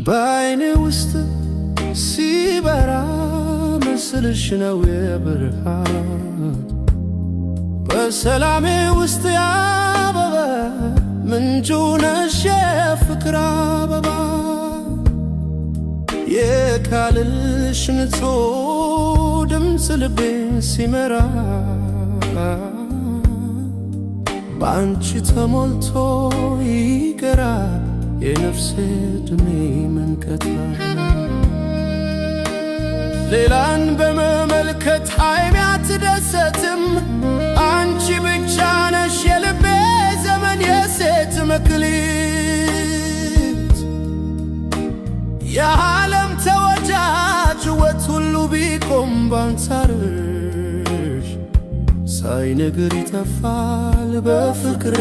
በዓይኔ ውስጥ ሲበራ ምስልሽ ነው የብርሃን በሰላሜ ውስጥ ያበበ ምንጩ ነሽ የፍቅር አበባ የቃልሽ ንጹህ ድምፅ ልቤን ሲመራ በአንቺ ተሞልቶ ይቀራል የነፍሴ ዕድሜ መንቀቷ ሌላን በመመልከት ዓይኔ አትደሰትም አንቺ ብቻ ነሽ የልቤ ዘመን የሴት መክሊት የዓለም ተወዳጅ ውበት ሁሉ ቢቆም ባንጻርሽ ሳይነግር ይጠፋል በፍቅሬ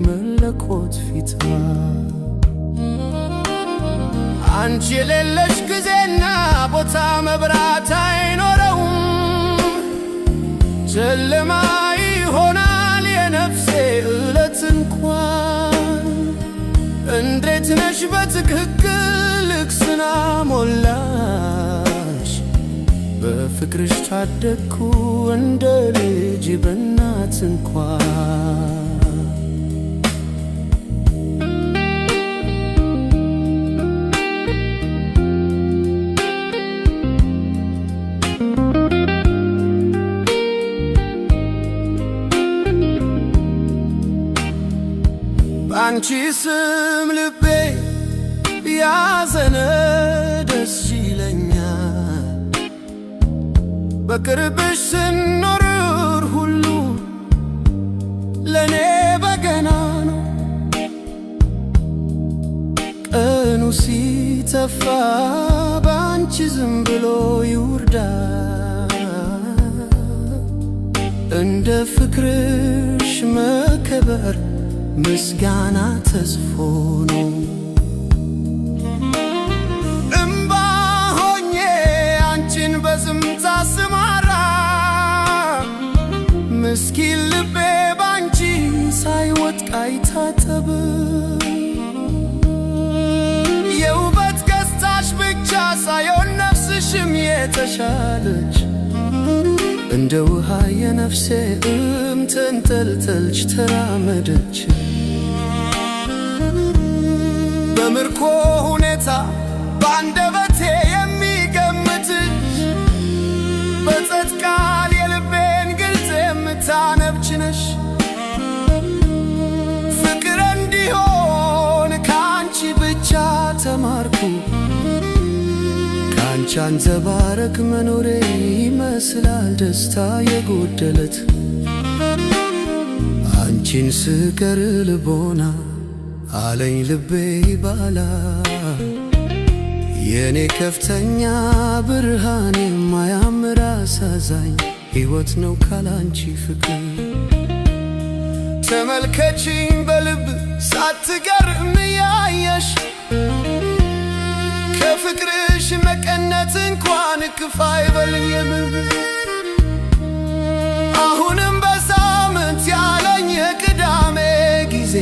መለኮት ፊት አንቺ የሌለሽ ጊዜና ቦታ መብራት አይኖረውም ጨለማ ይሆናል የነፍሴ ዕለት እንኳን እንዴት ነሽ በትክክል ልክስና ሞላሽ በፍቅርሽ ታደግኩ እንደ ልጅ በእናት እንኳን አንቺ ስም ልቤ ያዘነ ደስ ይለኛል በቅርብሽ ስኖር ሁሉ ለኔ በገና ነው ቀኑ ሲተፋ ባንቺ ዝም ብሎ ይውርዳል እንደ ፍቅርሽ መከበር ምስጋና ተጽፎ ነው እምባ ሆኜ አንቺን በዝምታ ስማራ ምስኪን ልቤ ባንቺ ሳይወድቅ አይታጠብ የውበት ገጽታሽ ብቻ ሳይሆን ነፍስሽም የተሻለች እንደ ውሃ የነፍሴ ተንጠልጠልሽ ተራመደች በምርኮ ሁኔታ ባንደበቴ የሚገምትሽ በጸጥ ቃል የልቤን ግልጽ የምታነብች ነሽ ፍቅር እንዲሆን ከአንቺ ብቻ ተማርኩ ከአንቺ አንጸባረቅ መኖሬ ይመስላል ደስታ የጎደለት አንቺን ስቀር ልቦና አለኝ ልቤ ይባላ የኔ ከፍተኛ ብርሃን የማያምር አሳዛኝ ሕይወት ነው ካላንቺ ፍቅር ተመልከቺኝ በልብ ሳትገርም ያየሽ ከፍቅርሽ መቀነት እንኳን ክፋ አይበልኝም አሁንም በሳምንት ያለኝ የቅዳሜ ጊዜ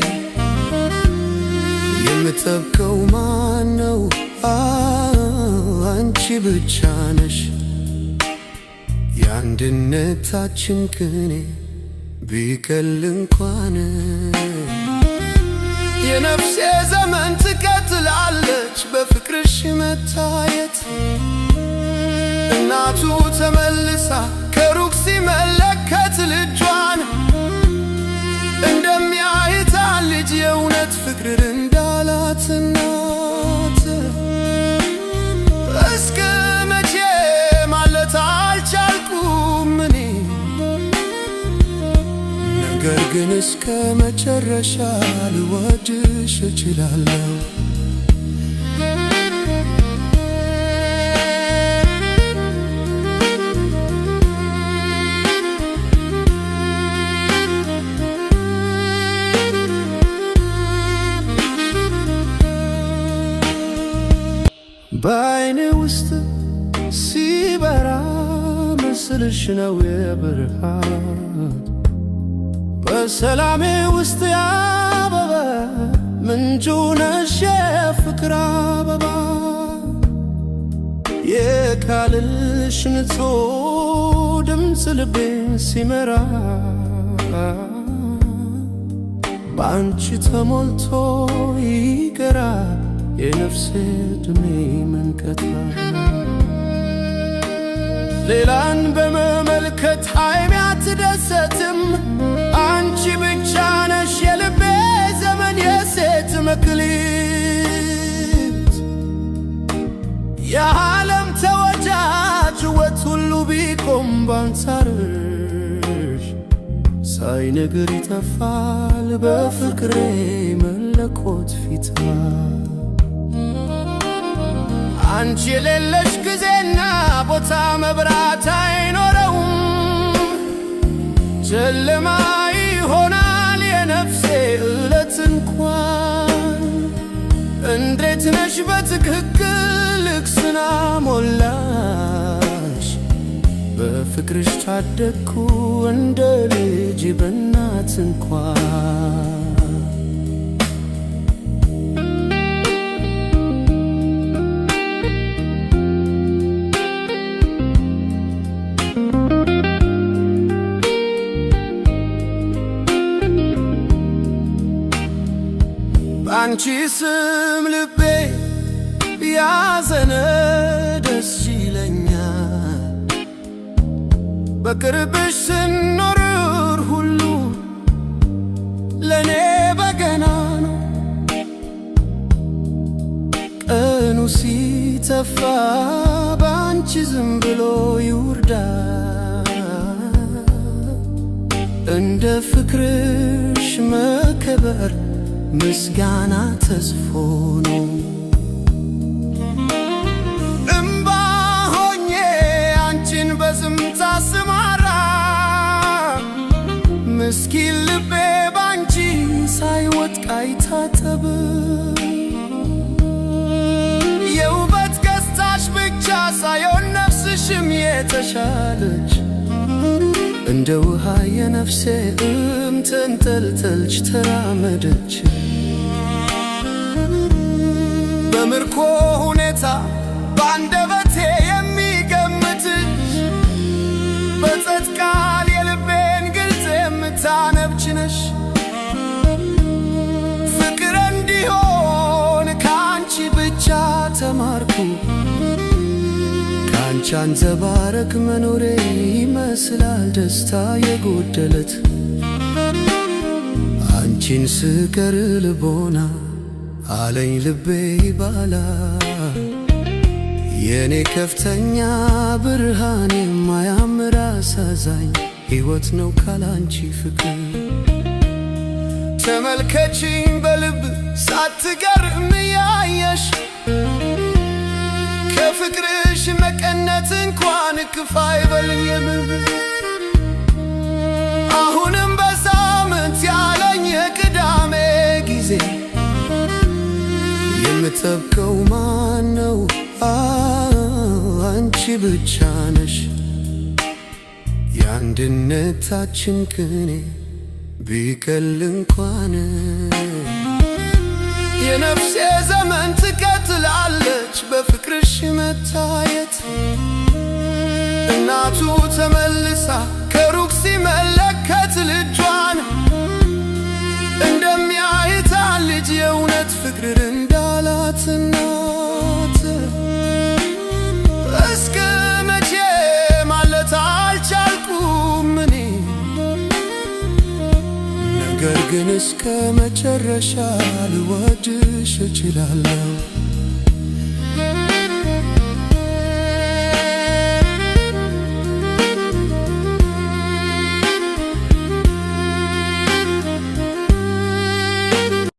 የምጠብቀው ማን ነው አንቺ ብቻ ነሽ የአንድነታችን ቅኔ ቢቀል እንኳን የነፍሴ ዘመን ትቀጥላለች በፍቅርሽ መታየት እናቱ ተመልሳ ከሩቅ ሲመለከት ልጇን እንደሚያይታን ልጅ የእውነት ፍቅር እንዳላት እናት እስከ መቼ ማለት አልቻልኩም እኔ ነገር ግን እስከ መጨረሻ ልወድሽ እችላለሁ በዓይኔ ውስጥ ሲበራ ምስልሽ ነው የብርሃን በሰላሜ ውስጥ ያበበ ምንጩ ነሽ የፍቅር አበባ ቃልሽ ንጹህ ድምፅ ልቤን ሲመራ በአንቺ ተሞልቶ ይቀራ የነፍሴ ዕድሜ መንቀጥራ ሌላን በመመልከት ዓይኔ አትደሰትም አንቺ ብቻ ነሽ የልቤ ዘመን የሴት መክሊት የዓለም ተወዳጅ ሕይወት ሁሉ ቢቆም ባንጻርሽ ሳይነግር ይጠፋል በፍቅሬ መለኮት ፊት አንቺ የሌለሽ ጊዜና ቦታ መብራት አይኖረውም ጨለማ ይሆናል የነፍሴ ዕለት እንኳን እንዴት ነሽ በትክክል ልክስና ሞላሽ በፍቅርሽ ታደግኩ እንደ ልጅ በእናት እንኳን አንቺ ስም ልቤ ያዘነ ደስ ይለኛል በቅርብሽ ስኖር ሁሉ ለኔ በገና ነው ቀኑ ሲተፋ ባንቺ ዝም ብሎ ይውርዳል እንደ ፍቅርሽ መከበር ምስጋና ተስፎ ነው እምባ ሆኜ አንቺን በዝምታ ስማራ ምስኪን ልቤ ባንቺ ሳይወድቅ አይታጠብ የውበት ገጽታሽ ብቻ ሳይሆን ነፍስሽም የተሻለች እንደ ውሃ የነፍሴ ተንጠልጠልሽ ተራመደች በምርኮ ሁኔታ በአንደበቴ የሚገምትሽ በጸጥ ቃል የልቤን ግልጽ የምታነብች ነሽ ፍቅር እንዲሆን ከአንቺ ብቻ ተማርኩ ከአንቺ አንጸባረቅ መኖሬ ይመስላል ደስታ የጎደለት አንቺን ስቀር ልቦና አለኝ ልቤ ይባላል የኔ ከፍተኛ ብርሃን የማያምር አሳዛኝ ሕይወት ነው ካላንቺ ፍቅር ተመልከቺኝ በልብ ሳትገርም ያየሽ ከፍቅርሽ መቀነት እንኳን ክፋ አይበልኝም አሁንም በሳምንት ያለኝ የቅዳሜ ጊዜ የምጠብቀው ማን ነው አንቺ ብቻ ነሽ የአንድነታችን ቅኔ ቢቀል እንኳን የነፍሴ ዘመን ትቀጥላለች በፍቅርሽ መታየት እናቱ ተመልሳ ከሩቅ ሲመለከት ልጇን እንደሚያይታል ልጅ የእውነት ፍቅር እንዳላት እናት እስከ መቼ ማለት አልቻልኩም እኔ ነገር ግን እስከ መጨረሻ ልወድሽ እችላለሁ